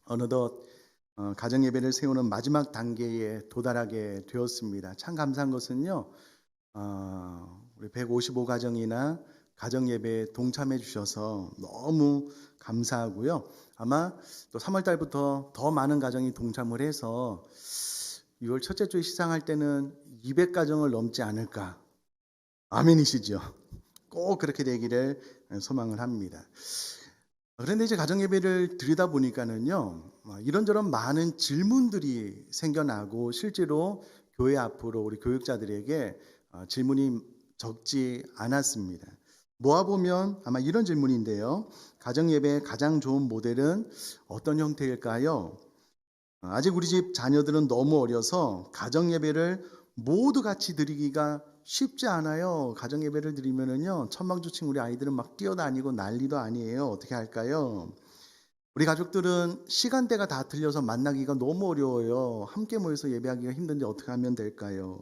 어느덧 가정 예배를 세우는 마지막 단계에 도달하게 되었습니다. 참 감사한 것은요. 우리 155 가정이나 가정 예배에 동참해 주셔서 너무 감사하고요. 아마 또 3월 달부터 더 많은 가정이 동참을 해서 6월 첫째 주에 시상할 때는 200 가정을 넘지 않을까. 아멘이시죠? 꼭 그렇게 되기를 소망을 합니다. 그런데 이제 가정 예배를 드리다 보니까는요, 이런저런 많은 질문들이 생겨나고 실제로 교회 앞으로 우리 교육자들에게 질문이 적지 않았습니다. 모아보면 아마 이런 질문인데요. 가정 예배의 가장 좋은 모델은 어떤 형태일까요? 아직 우리 집 자녀들은 너무 어려서 가정 예배를 모두 같이 드리기가 쉽지 않아요. 가정 예배를 드리면은요, 천방지축 우리 아이들은 막 뛰어다니고 난리도 아니에요. 어떻게 할까요? 우리 가족들은 시간대가 다 틀려서 만나기가 너무 어려워요. 함께 모여서 예배하기가 힘든데 어떻게 하면 될까요?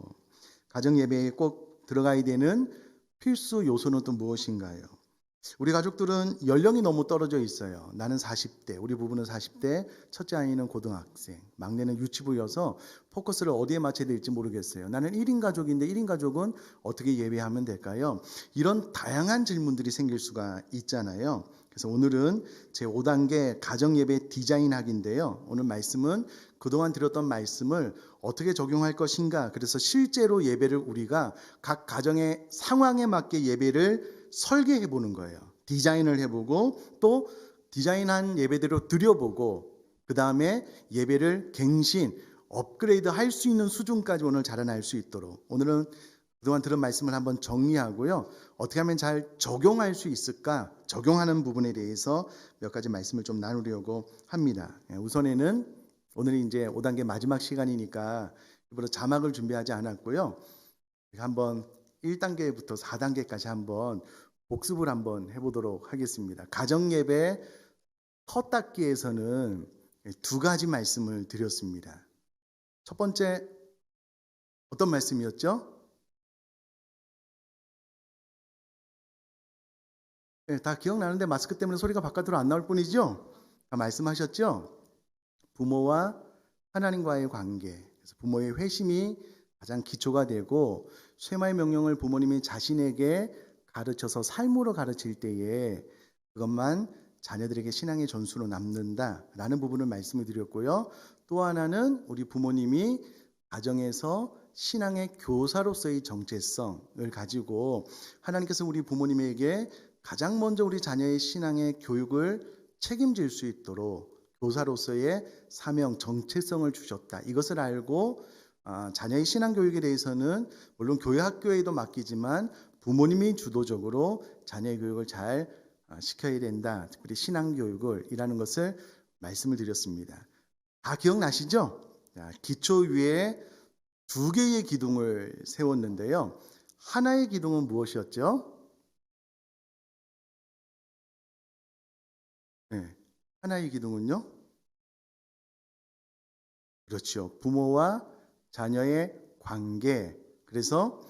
가정 예배에 꼭 들어가야 되는 필수 요소는 또 무엇인가요? 우리 가족들은 연령이 너무 떨어져 있어요. 나는 40대, 우리 부부는 40대, 첫째 아이는 고등학생, 막내는 유치부여서 포커스를 어디에 맞춰야 될지 모르겠어요. 나는 1인 가족인데 1인 가족은 어떻게 예배하면 될까요? 이런 다양한 질문들이 생길 수가 있잖아요. 그래서 오늘은 제 5단계 가정예배 디자인학인데요. 오늘 말씀은 그동안 드렸던 말씀을 어떻게 적용할 것인가. 그래서 실제로 예배를 우리가 각 가정의 상황에 맞게 예배를 설계해 보는 거예요. 디자인을 해보고 또 디자인한 예배대로 드려보고 그 다음에 예배를 갱신, 업그레이드 할 수 있는 수준까지 오늘 자라날 수 있도록 오늘은 그동안 들은 말씀을 한번 정리하고요. 어떻게 하면 잘 적용할 수 있을까? 적용하는 부분에 대해서 몇 가지 말씀을 좀 나누려고 합니다. 우선에는 오늘이 이제 5단계 마지막 시간이니까 일부러 자막을 준비하지 않았고요. 한번 1단계부터 4단계까지 한번 복습을 한번 해보도록 하겠습니다. 가정예배 첫 닫기에서는 두 가지 말씀을 드렸습니다. 첫 번째 어떤 말씀이었죠? 네, 다 기억나는데 마스크 때문에 소리가 바깥으로 안 나올 뿐이죠? 다 말씀하셨죠? 부모와 하나님과의 관계, 그래서 부모의 회심이 가장 기초가 되고 쇠마의 명령을 부모님이 자신에게 가르쳐서 삶으로 가르칠 때에 그것만 자녀들에게 신앙의 전수로 남는다라는 부분을 말씀을 드렸고요. 또 하나는 우리 부모님이 가정에서 신앙의 교사로서의 정체성을 가지고 하나님께서 우리 부모님에게 가장 먼저 우리 자녀의 신앙의 교육을 책임질 수 있도록 교사로서의 사명, 정체성을 주셨다. 이것을 알고 자녀의 신앙교육에 대해서는 물론 교회 학교에도 맡기지만 부모님이 주도적으로 자녀의 교육을 잘 시켜야 된다. 특별히 신앙교육을 이라는 것을 말씀을 드렸습니다. 다 기억나시죠? 기초 위에 두 개의 기둥을 세웠는데요. 하나의 기둥은 무엇이었죠? 네, 하나의 기둥은요? 그렇죠. 부모와 자녀의 관계. 그래서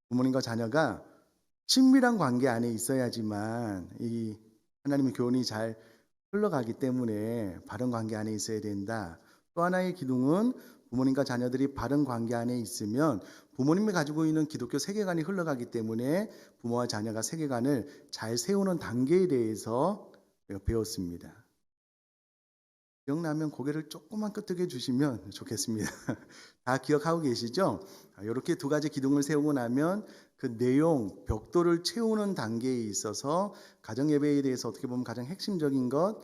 부모님과 자녀가 친밀한 관계 안에 있어야지만 이 하나님의 교훈이 잘 흘러가기 때문에 바른 관계 안에 있어야 된다. 또 하나의 기둥은 부모님과 자녀들이 바른 관계 안에 있으면 부모님이 가지고 있는 기독교 세계관이 흘러가기 때문에 부모와 자녀가 세계관을 잘 세우는 단계에 대해서 배웠습니다. 기억나면 고개를 조금만 끄덕여 주시면 좋겠습니다. 다 기억하고 계시죠? 이렇게 두 가지 기둥을 세우고 나면 그 내용, 벽돌을 채우는 단계에 있어서 가정예배에 대해서 어떻게 보면 가장 핵심적인 것,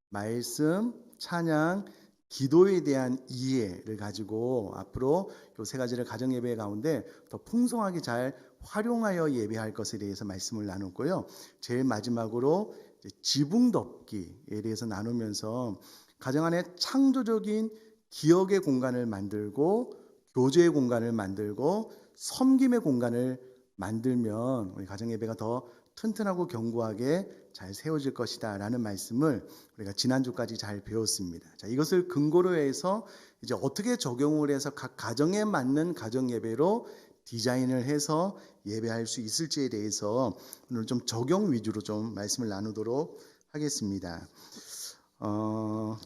말씀, 찬양, 기도에 대한 이해를 가지고 앞으로 이 세 가지를 가정예배 가운데 더 풍성하게 잘 활용하여 예배할 것에 대해서 말씀을 나눴고요. 제일 마지막으로 지붕 덮기에 대해서 나누면서 가정 안에 창조적인 기억의 공간을 만들고 교제의 공간을 만들고 섬김의 공간을 만들면 우리 가정 예배가 더 튼튼하고 견고하게 잘 세워질 것이다 라는 말씀을 우리가 지난주까지 잘 배웠습니다. 자, 이것을 근거로 해서 이제 어떻게 적용을 해서 각 가정에 맞는 가정 예배로 디자인을 해서 예배할 수 있을지에 대해서 오늘 좀 적용 위주로 좀 말씀을 나누도록 하겠습니다.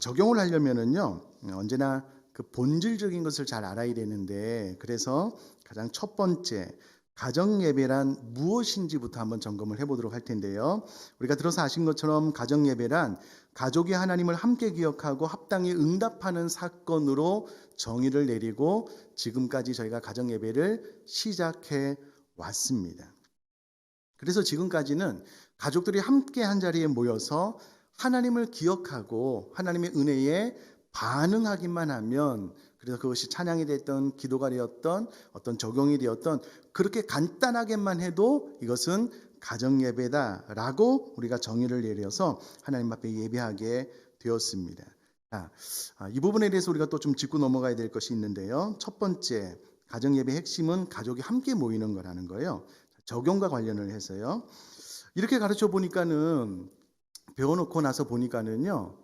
적용을 하려면은요, 언제나 그 본질적인 것을 잘 알아야 되는데, 그래서 가장 첫 번째, 가정예배란 무엇인지부터 한번 점검을 해보도록 할 텐데요. 우리가 들어서 아신 것처럼 가정예배란 가족이 하나님을 함께 기억하고 합당히 응답하는 사건으로 정의를 내리고 지금까지 저희가 가정예배를 시작해 왔습니다. 그래서 지금까지는 가족들이 함께 한 자리에 모여서 하나님을 기억하고 하나님의 은혜에 반응하기만 하면, 그래서 그것이 찬양이 됐던 기도가 되었던 어떤 적용이 되었던 그렇게 간단하게만 해도 이것은 가정예배다라고 우리가 정의를 내려서 하나님 앞에 예배하게 되었습니다. 이 부분에 대해서 우리가 또 좀 짚고 넘어가야 될 것이 있는데요. 첫 번째, 가정예배의 핵심은 가족이 함께 모이는 거라는 거예요. 적용과 관련을 해서요. 이렇게 가르쳐 보니까는, 배워놓고 나서 보니까는요,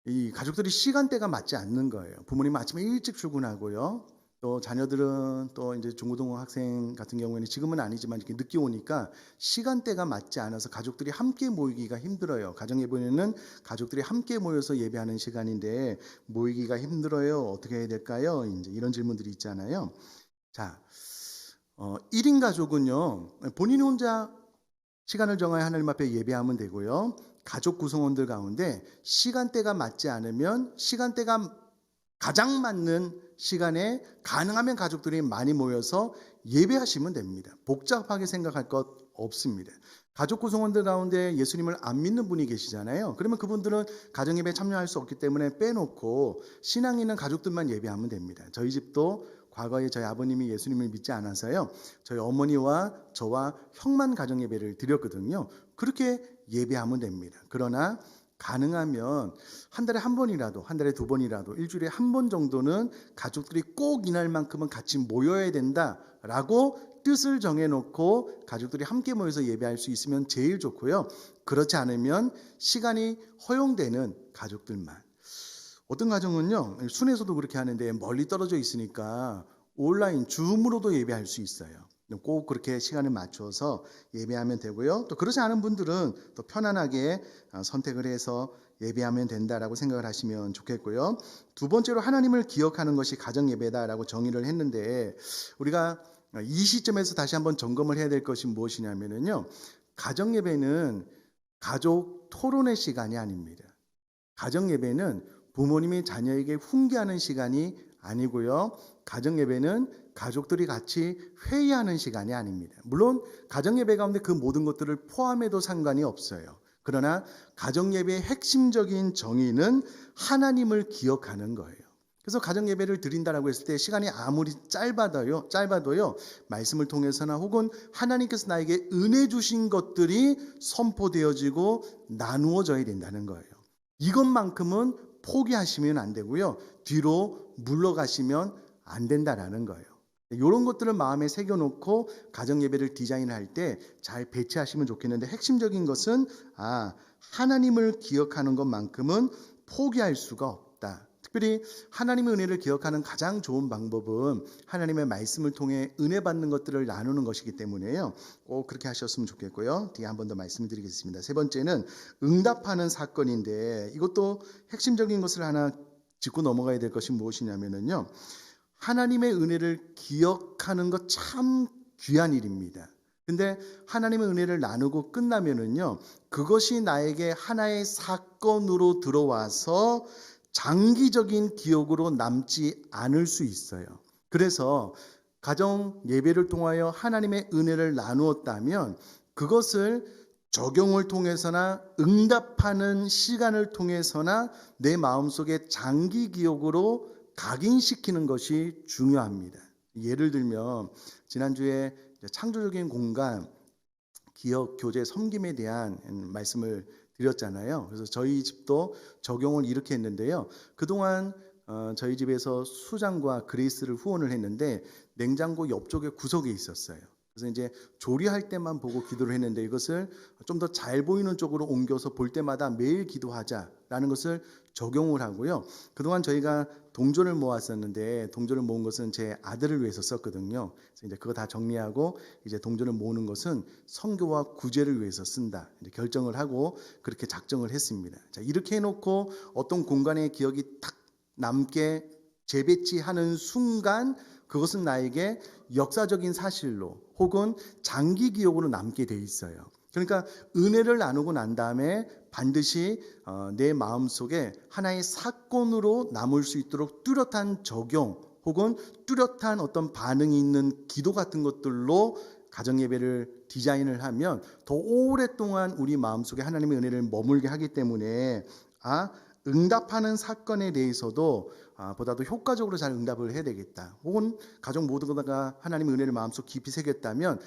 이 가족들이 시간대가 맞지 않는 거예요. 부모님은 아침에 일찍 출근하고요. 또 자녀들은 또 이제 중고등부 학생 같은 경우에는 지금은 아니지만 이렇게 늦게 오니까 시간대가 맞지 않아서 가족들이 함께 모이기가 힘들어요. 가정예배는 가족들이 함께 모여서 예배하는 시간인데 모이기가 힘들어요. 어떻게 해야 될까요? 이제 이런 질문들이 있잖아요. 자, 1인 가족은요, 본인이 혼자 시간을 정하여 하나님 앞에 예배하면 되고요. 가족 구성원들 가운데 시간대가 맞지 않으면 시간대가 가장 맞는 시간에 가능하면 가족들이 많이 모여서 예배하시면 됩니다. 복잡하게 생각할 것 없습니다. 가족 구성원들 가운데 예수님을 안 믿는 분이 계시잖아요. 그러면 그분들은 가정예배에 참여할 수 없기 때문에 빼놓고 신앙 있는 가족들만 예배하면 됩니다. 저희 집도 과거에 저희 아버님이 예수님을 믿지 않아서요, 저희 어머니와 저와 형만 가정예배를 드렸거든요. 그렇게 예배하면 됩니다. 그러나 가능하면 한 달에 한 번이라도, 한 달에 두 번이라도, 일주일에 한 번 정도는 가족들이 꼭 이날만큼은 같이 모여야 된다라고 뜻을 정해놓고 가족들이 함께 모여서 예배할 수 있으면 제일 좋고요. 그렇지 않으면 시간이 허용되는 가족들만. 어떤 가정은요, 순에서도 그렇게 하는데 멀리 떨어져 있으니까 온라인 줌으로도 예배할 수 있어요. 꼭 그렇게 시간을 맞춰서 예배하면 되고요. 또 그렇지 않은 분들은 또 편안하게 선택을 해서 예배하면 된다라고 생각을 하시면 좋겠고요. 두 번째로, 하나님을 기억하는 것이 가정예배다라고 정의를 했는데, 우리가 이 시점에서 다시 한번 점검을 해야 될 것이 무엇이냐면요, 가정예배는 가족 토론의 시간이 아닙니다. 가정예배는 부모님이 자녀에게 훈계하는 시간이 아니고요. 가정예배는 가족들이 같이 회의하는 시간이 아닙니다. 물론 가정예배 가운데 그 모든 것들을 포함해도 상관이 없어요. 그러나 가정예배의 핵심적인 정의는 하나님을 기억하는 거예요. 그래서 가정예배를 드린다라고 했을 때 시간이 아무리 짧아도요, 말씀을 통해서나 혹은 하나님께서 나에게 은혜 주신 것들이 선포되어지고 나누어져야 된다는 거예요. 이것만큼은 포기하시면 안 되고요, 뒤로 물러가시면 안 된다라는 거예요. 이런 것들을 마음에 새겨놓고 가정예배를 디자인할 때 잘 배치하시면 좋겠는데, 핵심적인 것은 하나님을 기억하는 것만큼은 포기할 수가 없다. 특별히 하나님의 은혜를 기억하는 가장 좋은 방법은 하나님의 말씀을 통해 은혜 받는 것들을 나누는 것이기 때문에요, 꼭 그렇게 하셨으면 좋겠고요. 뒤에 한 번 더 말씀드리겠습니다. 세 번째는 응답하는 사건인데, 이것도 핵심적인 것을 하나 짚고 넘어가야 될 것이 무엇이냐면요, 하나님의 은혜를 기억하는 것 참 귀한 일입니다. 근데 하나님의 은혜를 나누고 끝나면은요, 그것이 나에게 하나의 사건으로 들어와서 장기적인 기억으로 남지 않을 수 있어요. 그래서 가정 예배를 통하여 하나님의 은혜를 나누었다면 그것을 적용을 통해서나 응답하는 시간을 통해서나 내 마음속에 장기 기억으로 각인시키는 것이 중요합니다. 예를 들면 지난주에 창조적인 공간, 기억, 교제, 섬김에 대한 말씀을 드렸잖아요. 그래서 저희 집도 적용을 이렇게 했는데요. 그동안 저희 집에서 수장과 그레이스를 후원을 했는데 냉장고 옆쪽에 구석에 있었어요. 그래서 이제 조리할 때만 보고 기도를 했는데 이것을 좀 더 잘 보이는 쪽으로 옮겨서 볼 때마다 매일 기도하자라는 것을 적용을 하고요. 그동안 저희가 동전을 모았었는데 동전을 모은 것은 제 아들을 위해서 썼거든요. 그래서 이제 그거 다 정리하고 이제 동전을 모으는 것은 선교와 구제를 위해서 쓴다. 이제 결정을 하고 그렇게 작정을 했습니다. 자, 이렇게 해놓고 어떤 공간의 기억이 탁 남게 재배치하는 순간 그것은 나에게 역사적인 사실로 혹은 장기 기억으로 남게 돼 있어요. 그러니까 은혜를 나누고 난 다음에 반드시 내 마음속에 하나의 사건으로 남을 수 있도록 뚜렷한 적용 혹은 뚜렷한 어떤 반응이 있는 기도 같은 것들로 가정예배를 디자인을 하면 더 오랫동안 우리 마음속에 하나님의 은혜를 머물게 하기 때문에 응답하는 사건에 대해서도 보다도 효과적으로 잘 응답을 해야 되겠다. 혹은 가족 모두가 하나님의 은혜를 마음속 깊이 새겼다면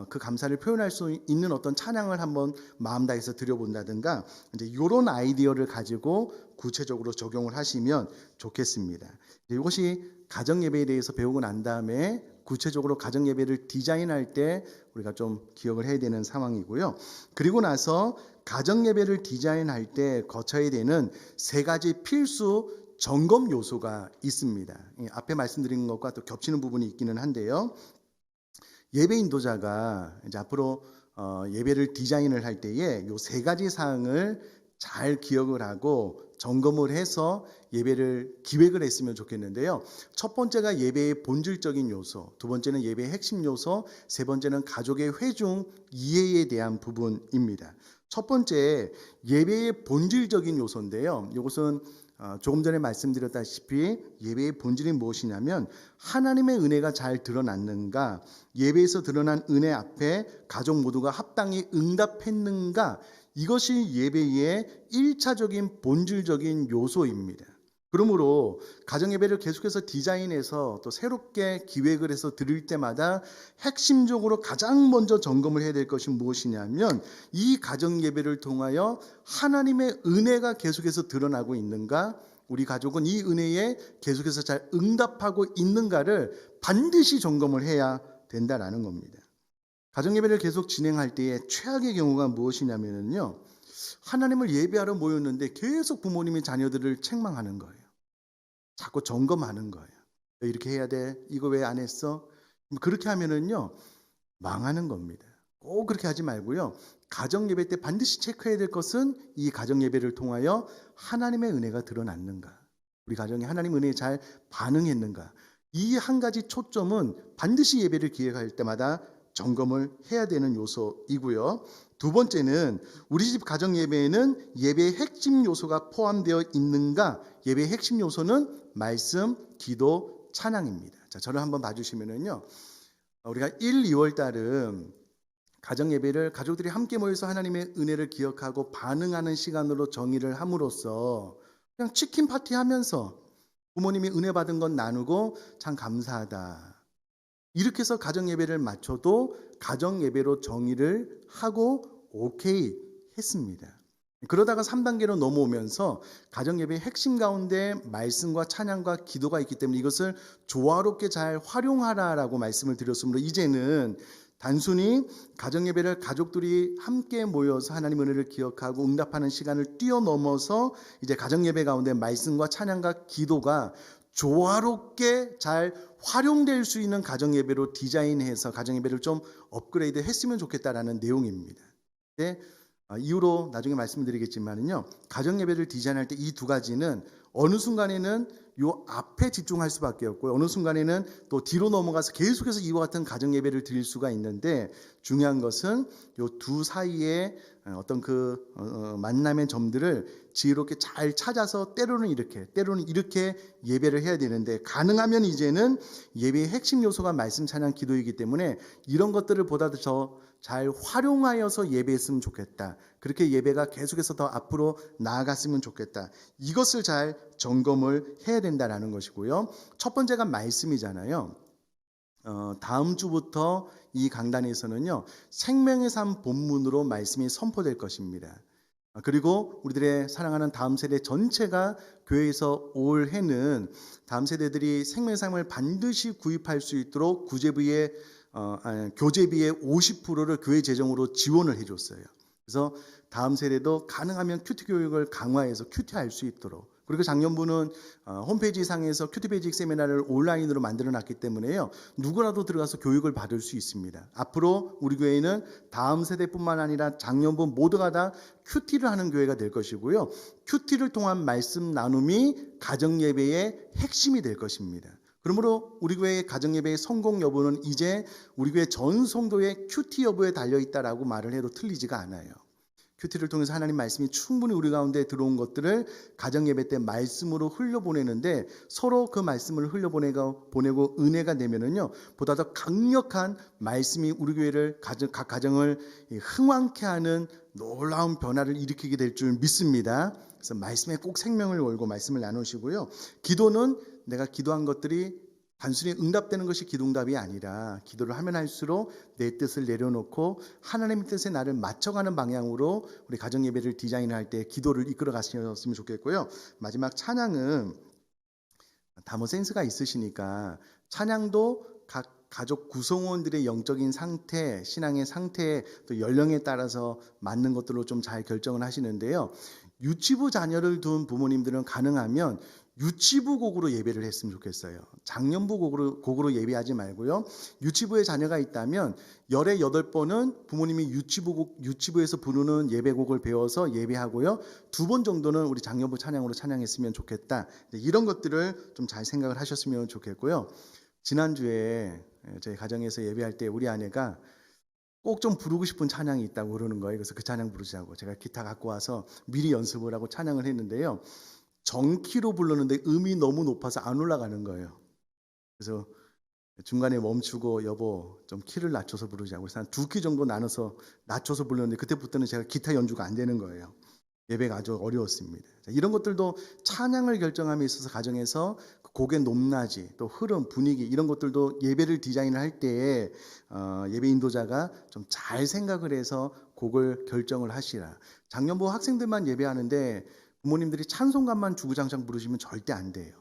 그 감사를 표현할 수 있는 어떤 찬양을 한번 마음 다해서 드려본다든가 이제 이런 아이디어를 가지고 구체적으로 적용을 하시면 좋겠습니다. 이것이 가정 예배에 대해서 배우고 난 다음에 구체적으로 가정 예배를 디자인할 때 우리가 좀 기억을 해야 되는 상황이고요. 그리고 나서 가정 예배를 디자인할 때 거쳐야 되는 세 가지 필수 점검 요소가 있습니다. 앞에 말씀드린 것과 또 겹치는 부분이 있기는 한데요. 예배 인도자가 이제 앞으로 예배를 디자인을 할 때에 요 세 가지 사항을 잘 기억을 하고 점검을 해서 예배를 기획을 했으면 좋겠는데요. 첫 번째가 예배의 본질적인 요소, 두 번째는 예배의 핵심 요소, 세 번째는 가족의 회중 이해에 대한 부분입니다. 첫 번째 예배의 본질적인 요소인데요. 이것은 조금 전에 말씀드렸다시피 예배의 본질이 무엇이냐면 하나님의 은혜가 잘 드러났는가, 예배에서 드러난 은혜 앞에 가족 모두가 합당히 응답했는가, 이것이 예배의 1차적인 본질적인 요소입니다. 그러므로 가정예배를 계속해서 디자인해서 또 새롭게 기획을 해서 드릴 때마다 핵심적으로 가장 먼저 점검을 해야 될 것이 무엇이냐면 이 가정예배를 통하여 하나님의 은혜가 계속해서 드러나고 있는가, 우리 가족은 이 은혜에 계속해서 잘 응답하고 있는가를 반드시 점검을 해야 된다라는 겁니다. 가정예배를 계속 진행할 때의 최악의 경우가 무엇이냐면요, 하나님을 예배하러 모였는데 계속 부모님이 자녀들을 책망하는 거예요. 자꾸 점검하는 거예요. 이렇게 해야 돼. 이거 왜 안 했어? 그렇게 하면은요, 망하는 겁니다. 꼭 그렇게 하지 말고요. 가정 예배 때 반드시 체크해야 될 것은 이 가정 예배를 통하여 하나님의 은혜가 드러났는가? 우리 가정이 하나님 은혜에 잘 반응했는가? 이 한 가지 초점은 반드시 예배를 기획할 때마다 점검을 해야 되는 요소이고요. 두 번째는 우리 집 가정 예배에는 예배의 핵심 요소가 포함되어 있는가? 예배의 핵심 요소는 말씀, 기도, 찬양입니다. 자, 저를 한번 봐주시면은요. 우리가 1, 2월 달은 가정 예배를 가족들이 함께 모여서 하나님의 은혜를 기억하고 반응하는 시간으로 정의를 함으로써 그냥 치킨 파티 하면서 부모님이 은혜 받은 건 나누고 참 감사하다. 이렇게 해서 가정 예배를 마쳐도 가정 예배로 정의를 하고 오케이 했습니다. 그러다가 3단계로 넘어오면서 가정 예배의 핵심 가운데 말씀과 찬양과 기도가 있기 때문에 이것을 조화롭게 잘 활용하라라고 말씀을 드렸으므로 이제는 단순히 가정 예배를 가족들이 함께 모여서 하나님 은혜를 기억하고 응답하는 시간을 뛰어넘어서 이제 가정 예배 가운데 말씀과 찬양과 기도가 조화롭게 잘 활용될 수 있는 가정 예배로 디자인해서 가정 예배를 좀 업그레이드 했으면 좋겠다라는 내용입니다. 네, 이후로 나중에 말씀드리겠지만은요, 가정 예배를 디자인할 때 이 두 가지는 어느 순간에는 요 앞에 집중할 수밖에 없고요, 어느 순간에는 또 뒤로 넘어가서 계속해서 이와 같은 가정 예배를 드릴 수가 있는데 중요한 것은 요 두 사이에 어떤 그 만남의 점들을 지혜롭게 잘 찾아서 때로는 이렇게 예배를 해야 되는데, 가능하면 이제는 예배의 핵심 요소가 말씀, 찬양, 기도이기 때문에 이런 것들을 보다 더 잘 활용하여서 예배했으면 좋겠다. 그렇게 예배가 계속해서 더 앞으로 나아갔으면 좋겠다. 이것을 잘 점검을 해야 된다라는 것이고요. 첫 번째가 말씀이잖아요. 다음 주부터 이 강단에서는요, 생명의 삶 본문으로 말씀이 선포될 것입니다. 그리고 우리들의 사랑하는 다음 세대 전체가 교회에서 올해는 다음 세대들이 생명의 삶을 반드시 구입할 수 있도록 구제부의 교재비의 50%를 교회 재정으로 지원을 해줬어요. 그래서 다음 세대도 가능하면 큐티 교육을 강화해서 큐티할 수 있도록. 그리고 작년부는 홈페이지 상에서 큐티 베이직 세미나를 온라인으로 만들어놨기 때문에요. 누구라도 들어가서 교육을 받을 수 있습니다. 앞으로 우리 교회는 다음 세대뿐만 아니라 작년부 모두가 다 큐티를 하는 교회가 될 것이고요. 큐티를 통한 말씀 나눔이 가정예배의 핵심이 될 것입니다. 그러므로 우리 교회의 가정예배의 성공 여부는 이제 우리 교회 전 성도의 큐티 여부에 달려있다라고 말을 해도 틀리지가 않아요. 큐티를 통해서 하나님 말씀이 충분히 우리 가운데 들어온 것들을 가정예배 때 말씀으로 흘려보내는데 서로 그 말씀을 흘려보내고 은혜가 되면은요, 보다 더 강력한 말씀이 우리 교회를 각 가정을 흥왕케 하는 놀라운 변화를 일으키게 될 줄 믿습니다. 그래서 말씀에 꼭 생명을 걸고 말씀을 나누시고요. 기도는 내가 기도한 것들이 단순히 응답되는 것이 기도응답이 아니라 기도를 하면 할수록 내 뜻을 내려놓고 하나님의 뜻에 나를 맞춰가는 방향으로 우리 가정예배를 디자인할 때 기도를 이끌어 가셨으면 좋겠고요. 마지막 찬양은 다모 센스가 있으시니까 찬양도 각 가족 구성원들의 영적인 상태, 신앙의 상태, 또 연령에 따라서 맞는 것들로 좀 잘 결정을 하시는데요. 유치부 자녀를 둔 부모님들은 가능하면 유치부 곡으로 예배를 했으면 좋겠어요. 작년부 곡으로 예배하지 말고요. 유치부에 자녀가 있다면 열에 8번은 부모님이 유치부에서 부르는 예배곡을 배워서 예배하고요. 2번 정도는 우리 작년부 찬양으로 찬양했으면 좋겠다. 이런 것들을 좀 잘 생각을 하셨으면 좋겠고요. 지난주에 저희 가정에서 예배할 때 우리 아내가 꼭 좀 부르고 싶은 찬양이 있다고 그러는 거예요. 그래서 그 찬양 부르자고 제가 기타 갖고 와서 미리 연습을 하고 찬양을 했는데요. 정키로 불렀는데 음이 너무 높아서 안 올라가는 거예요. 그래서 중간에 멈추고 여보 좀 키를 낮춰서 부르자고 해서 한 2키 정도 나눠서 낮춰서 불렀는데 그때부터는 제가 기타 연주가 안 되는 거예요. 예배가 아주 어려웠습니다. 이런 것들도 찬양을 결정함에 있어서 가정에서 곡의 높낮이 또 흐름 분위기 이런 것들도 예배를 디자인할 때에 예배 인도자가 좀 잘 생각을 해서 곡을 결정을 하시라. 작년부 학생들만 예배하는데 부모님들이 찬송가만 주구장창 부르시면 절대 안 돼요.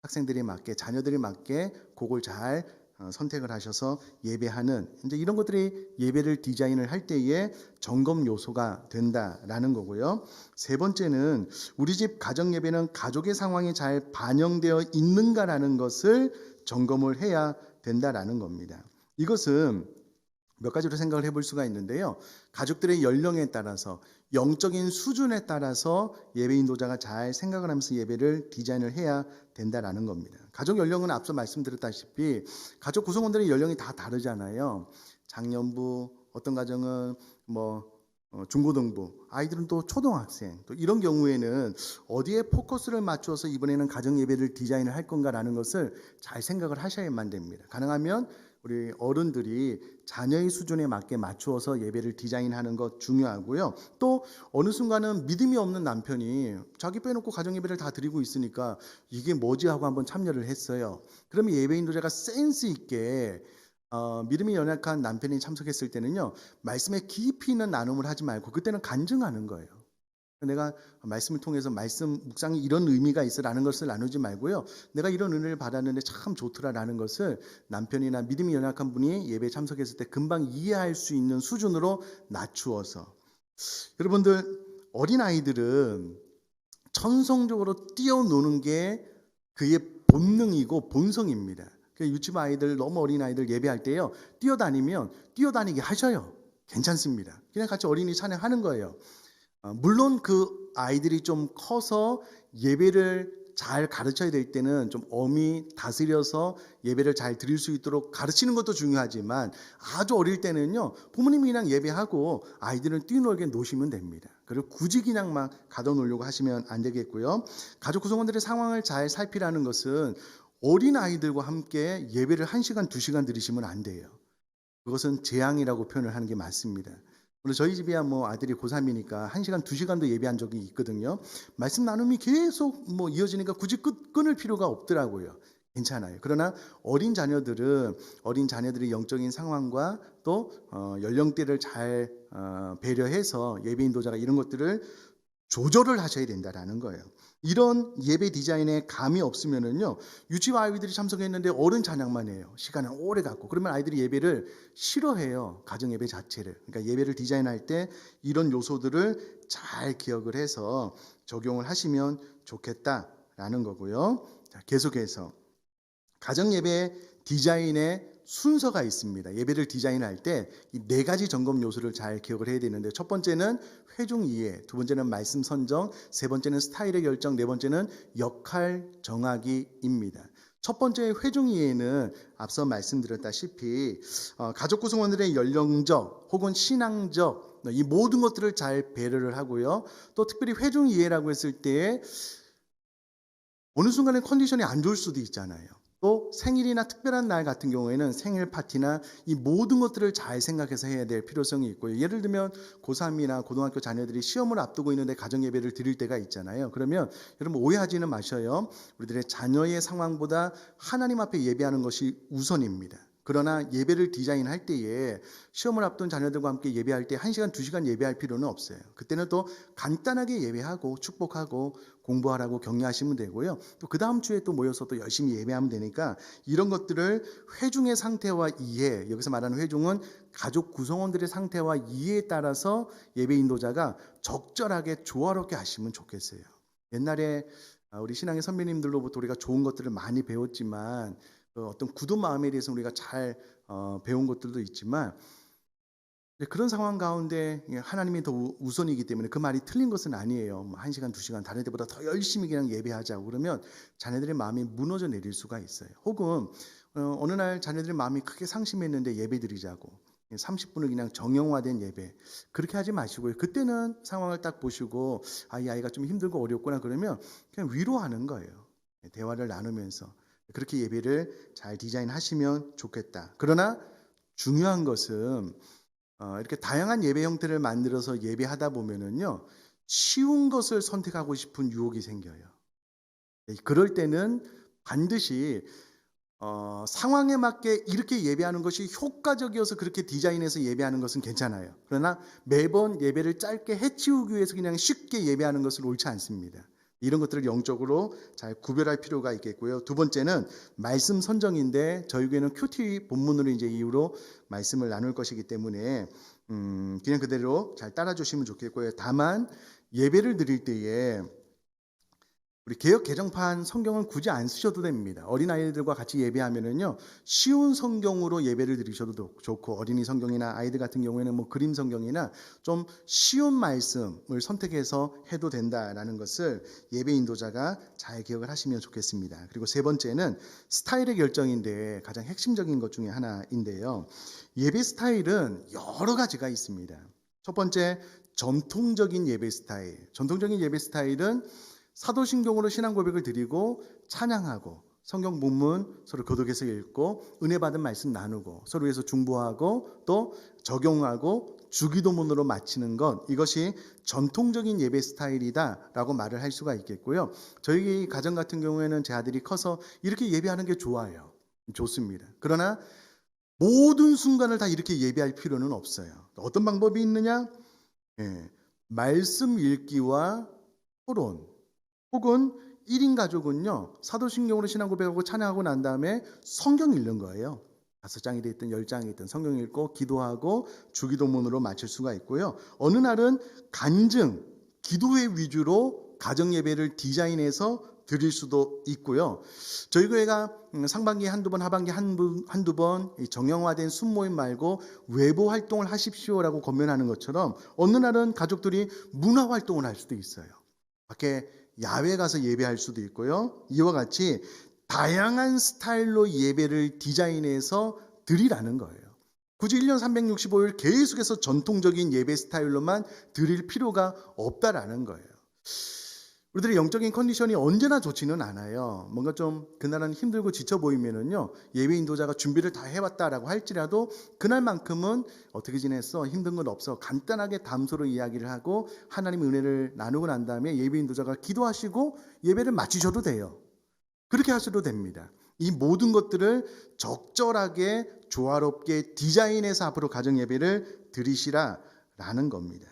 학생들이 맞게 자녀들이 맞게 곡을 잘 선택을 하셔서 예배하는 이제 이런 것들이 예배를 디자인을 할 때에 점검 요소가 된다라는 거고요. 세 번째는 우리 집 가정 예배는 가족의 상황이 잘 반영되어 있는가라는 것을 점검을 해야 된다라는 겁니다. 이것은 몇 가지로 생각을 해볼 수가 있는데요. 가족들의 연령에 따라서 영적인 수준에 따라서 예배 인도자가 잘 생각을 하면서 예배를 디자인을 해야 된다라는 겁니다. 가족 연령은 앞서 말씀드렸다시피 가족 구성원들의 연령이 다 다르잖아요. 작년부 어떤 가정은 중고등부 아이들은 또 초등학생 또 이런 경우에는 어디에 포커스를 맞추어서 이번에는 가정 예배를 디자인을 할 건가라는 것을 잘 생각을 하셔야만 됩니다. 가능하면 우리 어른들이 자녀의 수준에 맞게 맞추어서 예배를 디자인하는 것 중요하고요. 또 어느 순간은 믿음이 없는 남편이 자기 빼놓고 가정 예배를 다 드리고 있으니까 이게 뭐지 하고 한번 참여를 했어요. 그러면 예배 인도자가 센스 있게 믿음이 연약한 남편이 참석했을 때는요. 말씀에 깊이 있는 나눔을 하지 말고 그때는 간증하는 거예요. 내가 말씀을 통해서 말씀 묵상이 이런 의미가 있어라는 것을 나누지 말고요. 내가 이런 은혜를 받았는데 참 좋더라라는 것을 남편이나 믿음이 연약한 분이 예배에 참석했을 때 금방 이해할 수 있는 수준으로 낮추어서 여러분들 어린아이들은 천성적으로 뛰어노는 게 그의 본능이고 본성입니다. 유치부 아이들 너무 어린 아이들 예배할 때요. 뛰어다니면 뛰어다니게 하셔요. 괜찮습니다. 그냥 같이 어린이 찬양하는 거예요. 물론 그 아이들이 좀 커서 예배를 잘 가르쳐야 될 때는 좀 엄히 다스려서 예배를 잘 드릴 수 있도록 가르치는 것도 중요하지만 아주 어릴 때는요 부모님이 그냥 예배하고 아이들은 뛰놀게 노시면 됩니다. 그리고 굳이 그냥 막 가둬놓으려고 하시면 안 되겠고요. 가족 구성원들의 상황을 잘 살피라는 것은 어린 아이들과 함께 예배를 1시간 2시간 드리시면 안 돼요. 그것은 재앙이라고 표현을 하는 게 맞습니다. 물론 저희 집이야 아들이 고3이니까 1시간 2시간도 예배한 적이 있거든요. 말씀 나눔이 계속 이어지니까 굳이 끊을 필요가 없더라고요. 괜찮아요. 그러나 어린 자녀들의 영적인 상황과 또 연령대를 잘 배려해서 예배 인도자가 이런 것들을 조절을 하셔야 된다라는 거예요. 이런 예배 디자인에 감이 없으면은요, 유치원 아이들이 참석했는데 어른 찬양만 해요. 시간을 오래 갖고. 그러면 아이들이 예배를 싫어해요. 가정 예배 자체를. 그러니까 예배를 디자인할 때 이런 요소들을 잘 기억을 해서 적용을 하시면 좋겠다라는 거고요. 자, 계속해서 가정 예배 디자인의 순서가 있습니다. 예배를 디자인할 때 이 네 가지 점검 요소를 잘 기억을 해야 되는데, 첫 번째는 회중 이해, 두 번째는 말씀 선정, 세 번째는 스타일의 결정, 네 번째는 역할 정하기입니다. 첫 번째 회중 이해는 앞서 말씀드렸다시피 가족 구성원들의 연령적 혹은 신앙적 이 모든 것들을 잘 배려를 하고요. 또 특별히 회중 이해라고 했을 때 어느 순간에 컨디션이 안 좋을 수도 있잖아요. 또 생일이나 특별한 날 같은 경우에는 생일 파티나 이 모든 것들을 잘 생각해서 해야 될 필요성이 있고요. 예를 들면 고3이나 고등학교 자녀들이 시험을 앞두고 있는데 가정예배를 드릴 때가 있잖아요. 그러면 여러분 오해하지는 마셔요. 우리들의 자녀의 상황보다 하나님 앞에 예배하는 것이 우선입니다. 그러나 예배를 디자인할 때에 시험을 앞둔 자녀들과 함께 예배할 때 1시간, 2시간 예배할 필요는 없어요. 그때는 또 간단하게 예배하고 축복하고 공부하라고 격려하시면 되고요. 또 그 다음 주에 또 모여서 또 열심히 예배하면 되니까 이런 것들을 회중의 상태와 이해, 여기서 말하는 회중은 가족 구성원들의 상태와 이해에 따라서 예배 인도자가 적절하게 조화롭게 하시면 좋겠어요. 옛날에 우리 신앙의 선배님들로부터 우리가 좋은 것들을 많이 배웠지만 어떤 굳은 마음에 대해서 우리가 잘 배운 것들도 있지만 그런 상황 가운데 하나님이 더 우선이기 때문에 그 말이 틀린 것은 아니에요. 1시간, 2시간 다른 때보다 더 열심히 그냥 예배하자고 그러면 자녀들의 마음이 무너져 내릴 수가 있어요. 혹은 어느 날 자녀들의 마음이 크게 상심했는데 예배 드리자고 30분을 그냥 정형화된 예배 그렇게 하지 마시고요. 그때는 상황을 딱 보시고 이 아이가 좀 힘들고 어렵구나 그러면 그냥 위로하는 거예요. 대화를 나누면서 그렇게 예배를 잘 디자인하시면 좋겠다. 그러나 중요한 것은 이렇게 다양한 예배 형태를 만들어서 예배하다 보면은요, 쉬운 것을 선택하고 싶은 유혹이 생겨요. 그럴 때는 반드시 상황에 맞게 이렇게 예배하는 것이 효과적이어서 그렇게 디자인해서 예배하는 것은 괜찮아요. 그러나 매번 예배를 짧게 해치우기 위해서 그냥 쉽게 예배하는 것은 옳지 않습니다. 이런 것들을 영적으로 잘 구별할 필요가 있겠고요. 두 번째는 말씀 선정인데 저희 교회는 큐티 본문으로 이제 이후로 말씀을 나눌 것이기 때문에 그냥 그대로 잘 따라주시면 좋겠고요. 다만 예배를 드릴 때에 우리 개역 개정판 성경은 굳이 안 쓰셔도 됩니다. 어린아이들과 같이 예배하면은요, 쉬운 성경으로 예배를 드리셔도 좋고, 어린이 성경이나 아이들 같은 경우에는 뭐 그림 성경이나 좀 쉬운 말씀을 선택해서 해도 된다라는 것을 예배 인도자가 잘 기억을 하시면 좋겠습니다. 그리고 세 번째는 스타일의 결정인데 가장 핵심적인 것 중에 하나인데요. 예배 스타일은 여러 가지가 있습니다. 첫 번째, 전통적인 예배 스타일. 전통적인 예배 스타일은 사도신경으로 신앙 고백을 드리고 찬양하고 성경 본문 서로 교독해서 읽고 은혜 받은 말씀 나누고 서로 위해서 중보하고 또 적용하고 주기도문으로 마치는 것, 이것이 전통적인 예배 스타일이다라고 말을 할 수가 있겠고요. 저희 가정 같은 경우에는 제 아들이 커서 이렇게 예배하는 게 좋아요. 좋습니다. 그러나 모든 순간을 다 이렇게 예배할 필요는 없어요. 어떤 방법이 있느냐? 말씀 읽기와 토론, 혹은 1인 가족은요, 사도신경으로 신앙 고백하고 찬양하고 난 다음에 성경 읽는 거예요. 5장이 됐든 10장이 됐든 성경 읽고 기도하고 주기도문으로 마칠 수가 있고요. 어느 날은 간증, 기도회 위주로 가정예배를 디자인해서 드릴 수도 있고요. 저희 교회가 상반기 한두 번, 하반기 한두 번 정형화된 순모임 말고 외부 활동을 하십시오라고 권면하는 것처럼 어느 날은 가족들이 문화 활동을 할 수도 있어요. 밖에 야외 가서 예배할 수도 있고요. 이와 같이 다양한 스타일로 예배를 디자인해서 드리라는 거예요. 굳이 1년 365일 계속해서 전통적인 예배 스타일로만 드릴 필요가 없다라는 거예요. 우리들의 영적인 컨디션이 언제나 좋지는 않아요. 뭔가 좀 그날은 힘들고 지쳐 보이면은요, 예배 인도자가 준비를 다 해왔다라고 할지라도 그날만큼은 어떻게 지냈어? 힘든 건 없어. 간단하게 담소로 이야기를 하고 하나님의 은혜를 나누고 난 다음에 예배 인도자가 기도하시고 예배를 마치셔도 돼요. 그렇게 하셔도 됩니다. 이 모든 것들을 적절하게 조화롭게 디자인해서 앞으로 가정 예배를 드리시라라는 겁니다.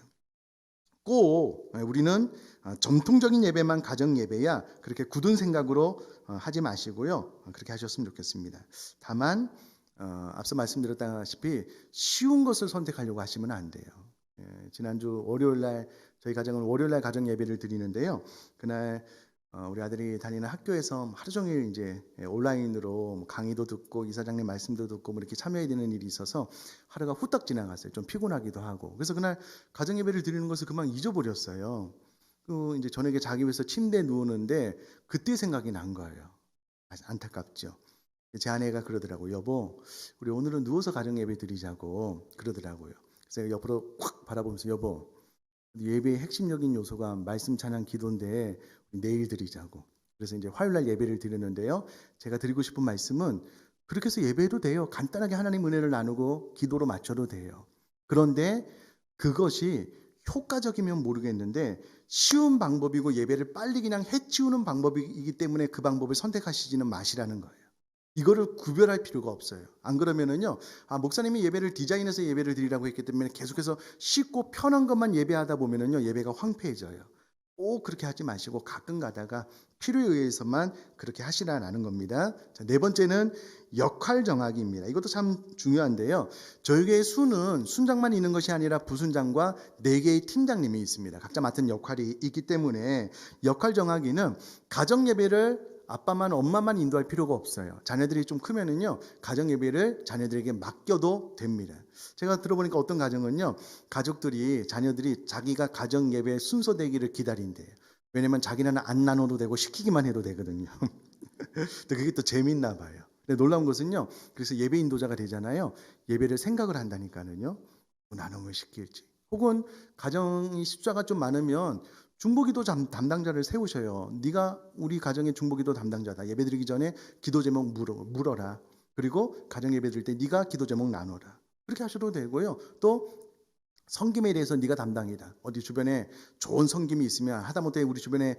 꼭 우리는 전통적인 예배만 가정 예배야 그렇게 굳은 생각으로 하지 마시고요. 그렇게 하셨으면 좋겠습니다. 다만 앞서 말씀드렸다시피 쉬운 것을 선택하려고 하시면 안 돼요. 지난주 월요일날 저희 가정은 월요일날 가정 예배를 드리는데요. 그날 우리 아들이 다니는 학교에서 하루 종일 이제 온라인으로 강의도 듣고 이사장님 말씀도 듣고 뭐 이렇게 참여해야 되는 일이 있어서 하루가 후딱 지나갔어요. 좀 피곤하기도 하고. 그래서 그날 가정 예배를 드리는 것을 금방 잊어버렸어요. 그 이제 저녁에 자기 위해서 침대에 누우는데 그때 생각이 난 거예요. 안타깝죠. 제 아내가 그러더라고요. 여보, 우리 오늘은 누워서 가정 예배 드리자고 그러더라고요. 그래서 옆으로 확 바라보면서 여보, 예배의 핵심적인 요소가 말씀 찬양 기도인데 내일 드리자고. 그래서 이제 화요일날 예배를 드리는데요. 제가 드리고 싶은 말씀은 그렇게 해서 예배해도 돼요. 간단하게 하나님 은혜를 나누고 기도로 맞춰도 돼요. 그런데 그것이 효과적이면 모르겠는데 쉬운 방법이고 예배를 빨리 그냥 해치우는 방법이기 때문에 그 방법을 선택하시지는 마시라는 거예요. 이거를 구별할 필요가 없어요. 안 그러면은요, 목사님이 예배를 디자인해서 예배를 드리라고 했기 때문에 계속해서 쉽고 편한 것만 예배하다 보면은요, 예배가 황폐해져요. 꼭 그렇게 하지 마시고 가끔 가다가 필요에 의해서만 그렇게 하시라는 겁니다. 자, 네 번째는 역할 정하기입니다. 이것도 참 중요한데요. 저희의 수는 순장만 있는 것이 아니라 부순장과 4개의 팀장님이 있습니다. 각자 맡은 역할이 있기 때문에 역할 정하기는 가정 예배를 아빠만 엄마만 인도할 필요가 없어요. 자녀들이 좀 크면은요, 가정 예배를 자녀들에게 맡겨도 됩니다. 제가 들어보니까 어떤 가정은요, 가족들이 자녀들이 자기가 가정 예배 순서되기를 기다린대요. 왜냐면 자기는 안 나눠도 되고 시키기만 해도 되거든요. 근데 그게 또 재밌나 봐요. 근데 놀라운 것은요, 그래서 예배 인도자가 되잖아요. 예배를 생각을 한다니까는요, 뭐 나눔을 시킬지. 혹은 가정이 숫자가 좀 많으면 중보기도 담당자를 세우셔요. 네가 우리 가정의 중보기도 담당자다. 예배드리기 전에 기도 제목 물어라. 그리고 가정 예배드릴 때 네가 기도 제목 나눠라. 그렇게 하셔도 되고요. 또 섬김에 대해서 네가 담당이다. 어디 주변에 좋은 섬김이 있으면 하다못해 우리 주변에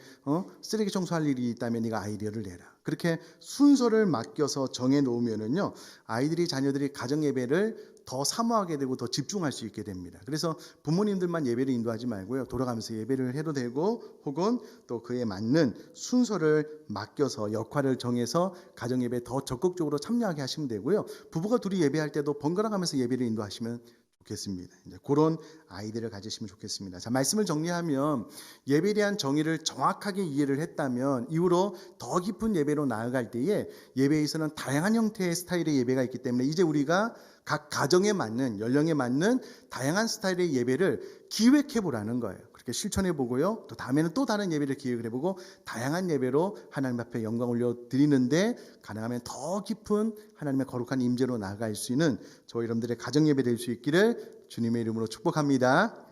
쓰레기 청소할 일이 있다면 네가 아이디어를 내라. 그렇게 순서를 맡겨서 정해 놓으면은요, 아이들이 자녀들이 가정 예배를 더 사모하게 되고 더 집중할 수 있게 됩니다. 그래서 부모님들만 예배를 인도하지 말고요, 돌아가면서 예배를 해도 되고, 혹은 또 그에 맞는 순서를 맡겨서 역할을 정해서 가정 예배에 더 적극적으로 참여하게 하시면 되고요. 부부가 둘이 예배할 때도 번갈아 가면서 예배를 인도하시면 좋겠습니다. 이제 그런 아이디어를 가지시면 좋겠습니다. 자, 말씀을 정리하면 예배에 대한 정의를 정확하게 이해를 했다면 이후로 더 깊은 예배로 나아갈 때에 예배에서는 다양한 형태의 스타일의 예배가 있기 때문에 이제 우리가 각 가정에 맞는 연령에 맞는 다양한 스타일의 예배를 기획해 보라는 거예요. 그렇게 실천해 보고요. 또 다음에는 또 다른 예배를 기획을 해 보고 다양한 예배로 하나님 앞에 영광 올려 드리는데 가능하면 더 깊은 하나님의 거룩한 임재로 나아갈 수 있는 저희 여러분들의 가정 예배 될 수 있기를 주님의 이름으로 축복합니다.